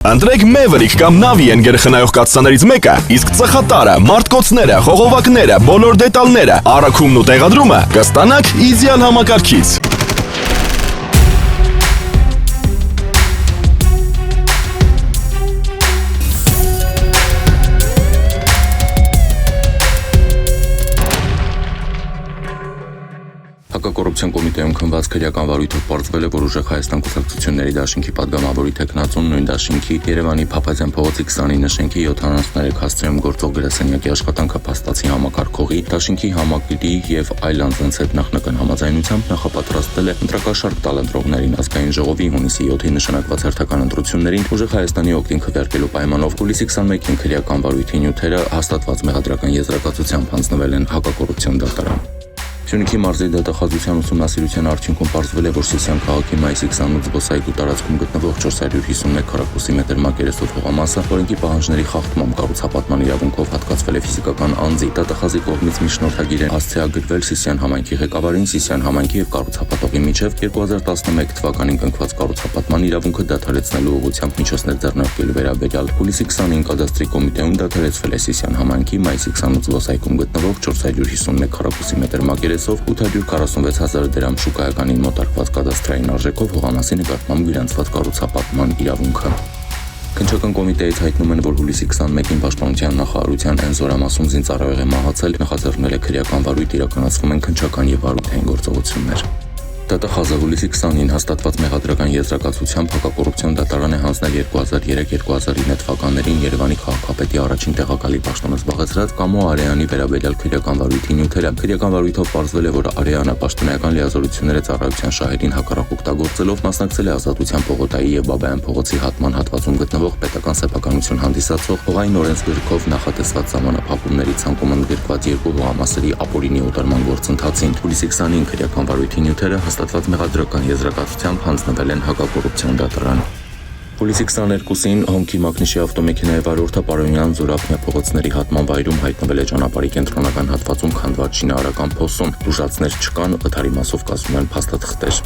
Ընտրեք Maverick կամ Navien գերխնայող կաթսաներից մեկը, իսկ ծխատարը, մարտկոցները, խողովակները, բոլոր դետալները, առաքումն ու տեղադրումը կստանաք իդեալ համակարգից։ Հակակոռուպցիոն կոմիտեում քննված քրեական վարույթով պարզվել է, որ ուժեղ Հայաստան կուսակցությունների դաշինքի падգամավորի թեկնածուն նույն դաշինքի Երևանի Փափազյան փողոցի 29 շենքի 73 հասցեում գործող գրասենյակի աշխատանքը փաստացի համակարգողի, դաշինքի համակիրի եւ այլ անձանց հետ նախնական համաձայնությամբ նախապատրաստել է ընտրակաշարք տալ ընտրողներին ազգային ժողովի հունիսի 7-ի նշանակված հերթական ընտրություններին ուժեղ Հայաստանի օգտին քվեարկելու պայմանով հուլիսի 21-ին քրեական վարույթի նյութերը հաստատված մեղադրական եզրակացությամբ հանձնվել են հակակոռուպցիոն դատարան։ Սյունիքի մարզի դատախազության ուսումնասիրության արդյունքում պարզվել է, որ Սիսիան քաղաքի մայիսի 28 զբոսայգու տարածքում գտնվող 451 քառակուսի մետր մակերեսով հողամասը օրենքի պահանջների խախտմամբ կառուցապատման իրավունքով հատկացվել է ֆիզիկական անձի։ Դատախազի կողմից մի շնորհագիր է հասցեագրվել Սիսիան համայնքի ղեկավարին Սիսիան համայնքի եւ կառուցապատողի միջև 2011 թվականին կնքված կառուցապատման իրավունքը դադարեցնելու ուղղությամբ միջոցներ ձեռնարկելու վերաբերյալ հուլիսի 20-ին կադաստրի կոմիտեում դադարեցվել է Սիսիան համայնքի մայիսի 28 զբոսայգում գտնվող 451 քառակուսի մետր մակերեսով 846,000 դրամ շուկայականին մոտարկված կադաստրային արժեքով հողամասի նկատմամբ գրանցված կառուցապատման իրավունքը։ Քննչական կոմիտեից հայտնում են, որ հուլիսի 21-ին Պաշտպանության նախարարության այն զորամասում զինծառայող է մահացել, նախաձեռնել է քրեական վարույթ, իրականացվում են քննչական եւ վարույթային գործողություններ։ Դատախազը հուլիսի 20-ին հաստատված մեղադրական եզրակացությամբ հակակոռուպցիոն դատարան է հանձնել 2003-2009 թվականներին Երևանի քաղաքապետի առաջին տեղակալի պաշտոնը զբաղեցրած Կամո Արեյանի վերաբերյալ քրեական վարույթի նյութերը։ Քրեական վարույթով պարզվել է, որ Արեյանը պաշտոնական լիազորությունները ծառայության շահերին հակառակ օգտագործելով մասնակցել է Ազատության պողոտայի եւ Բաբայան փողոցի հատման հատվածում գտնվող պետական սեփականություն հանդիսացող հողային օրենսգրքով նախատեսված ժամանապահումների ցանկում ընդգրկված երկու հողամասերի ապօրինի օտարման գործընթացին։ Հուլիսի 20-ին քրեական վարույթի նյութերը հաստատված մեղադրական եզրակացությամբ հանձնվել են հակակոռուպցիոն դատարան։ Հուլիսի 22-ին Հոնքի Մակնիշի ավտոմեքենայի վարորդը Պարոնյան Զորավնյա փողոցների հատման վայրում հայտնվել է ճանապարհի կենտրոնական հատվածում քանդված շինարարական փոսում։ Ուժացներ չկան, վթարի մասով կազմում են փաստաթղթեր։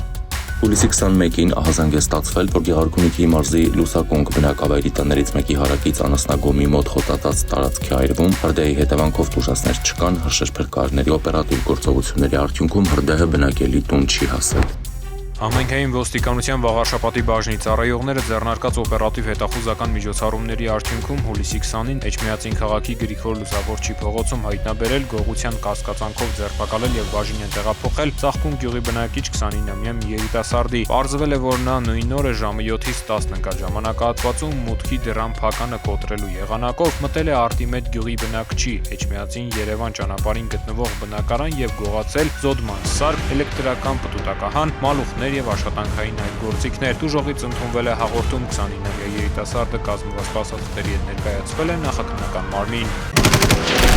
Հուլիսի 21-ին ահազանգ է ստացվել, որ Գեղարքունիքի մարզի Լուսակոնք բնակավայրի տներից մեկի հարակից անասնագոմի մոտ խոտածած տարածքի այրվում հրդեհի հետևանքով ուժասներ չկան, հրշեջբերկարների օպերատիվ գործողությունների արդյունքում հրդեհը բնակելի տուն չի հասել։ Համայնքային ոստիկանության Վաղարշապատի բաժնի ծառայողները ձեռնարկած օպերատիվ հետախուզական միջոցառումների արդյունքում հուլիսի 20-ին Էջմիածին քաղաքի Գրիգոր Լուսավորչի փողոցում հայտնաբերել, գողության կասկածանքով ձերբակալել եւ բաժին են տեղափոխել Ծաղկուն գյուղի բնակիչ 29-ամյա մի երիտասարդի։ Պարզվել է, որ նա նույն օրը ժամը 7-ից 10 ընկած ժամանակահատվածում մուտքի դռան փականը կոտրելու եղանակով մտել է Արտիմետ գյուղի բնակչի Էջմիածին Երևան ճանապարհին գտնվող բնակարան եւ գողացել զոդման սարք, էլեկտրական պտուտակահան, մալուխներ եւ աշխատանքային այլ գործիքներ։ Դուժողից ընդունվել է հաղորդում 29-ամյա երիտասարդը կազմված փաստաթղթերի հետ ներկայացվել է նախաքննական մարմին։